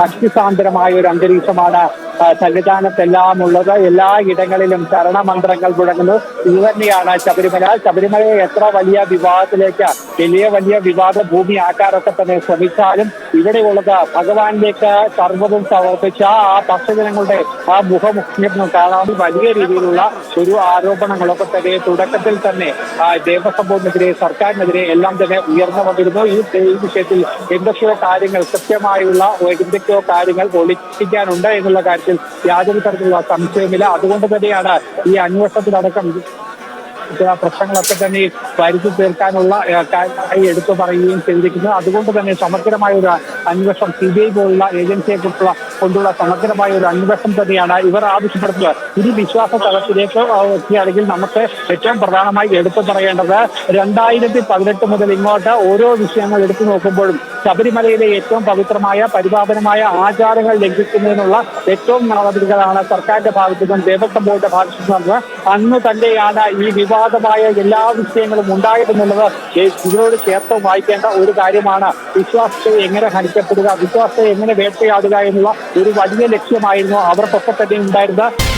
ഭക്തിസാന്ദ്രമായ ഒരു അന്തരീക്ഷമാണ് സന്നിധാനത്തെല്ലാം ഉള്ളത്. എല്ലാ ഇടങ്ങളിലും ശരണമന്ത്രങ്ങൾ മുഴങ്ങുന്നു. ഇത് തന്നെയാണ് ശബരിമലയെ എത്ര വലിയ വിവാദത്തിലേക്ക് വലിയ വിവാദ ഭൂമി ആക്കാനൊക്കെ തന്നെ ശ്രമിച്ചാലും ഇവിടെയുള്ളത് ഭഗവാനിലേക്ക് സർവ്വതും സമർപ്പിച്ച ആ ഭക്തജനങ്ങളുടെ ആ മുഖമുഖ്യം കാണാൻ വലിയ രീതിയിലുള്ള ഒരു ആരോപണങ്ങളൊക്കെ തന്നെ തുടക്കത്തിൽ തന്നെ ദേവസ്വം ബോർഡിനെതിരെ സർക്കാരിനെതിരെ എല്ലാം തന്നെ ഉയർന്നു വന്നിരുന്നു. ഈ വിഷയത്തിൽ എന്തൊക്കെയോ കാര്യങ്ങൾ കൃത്യമായുള്ള കാര്യങ്ങൾ ഒളിപ്പിക്കാനുണ്ട് എന്നുള്ള കാര്യത്തിൽ യാതൊരു തരത്തിലുള്ള സംശയമില്ല. അതുകൊണ്ട് തന്നെയാണ് ഈ അന്വേഷണത്തിലടക്കം പ്രശ്നങ്ങളൊക്കെ തന്നെ വരുത്തി തീർക്കാനുള്ള കാര്യമായി എടുത്തു പറയുകയും ചെയ്തിരിക്കുന്നത്. അതുകൊണ്ട് തന്നെ സമഗ്രമായ ഒരു അന്വേഷണം CBI പോലുള്ള ഏജൻസിയെ കൊണ്ടുള്ള സമഗ്രമായ ഒരു അന്വേഷണം തന്നെയാണ് ഇവർ ആവശ്യപ്പെടുന്നത്. ഇനി വിശ്വാസ തലത്തിലേക്ക് എത്തിയാണെങ്കിൽ നമുക്ക് ഏറ്റവും പ്രധാനമായി എടുത്തു പറയേണ്ടത് 2018 മുതൽ ഇങ്ങോട്ട് ഓരോ വിഷയങ്ങൾ എടുത്തു നോക്കുമ്പോഴും ശബരിമലയിലെ ഏറ്റവും പവിത്രമായ പരിപാവനമായ ആചാരങ്ങൾ ലംഘിക്കുന്നതിനുള്ള ഏറ്റവും നടപടികളാണ് സർക്കാരിന്റെ ഭാഗത്തു നിന്നും ദേവസ്വം ബോർഡിന്റെ ഭാഗത്തു നിന്നത്. അന്ന് തന്നെയാണ് ഈ വിവാദമായ എല്ലാ വിഷയങ്ങളും ഉണ്ടായതെന്നുള്ളത് ഇതിനോട് ചേർത്ത് വായിക്കേണ്ട ഒരു കാര്യമാണ്. വിശ്വാസത്തെ എങ്ങനെ ഹനിക്കപ്പെടുക, വിശ്വാസത്തെ എങ്ങനെ വേട്ടയാടുക എന്നുള്ള ഒരു വലിയ ലക്ഷ്യമായിരുന്നു അവർക്കൊക്കെ തന്നെ ഉണ്ടായിരുന്നത്.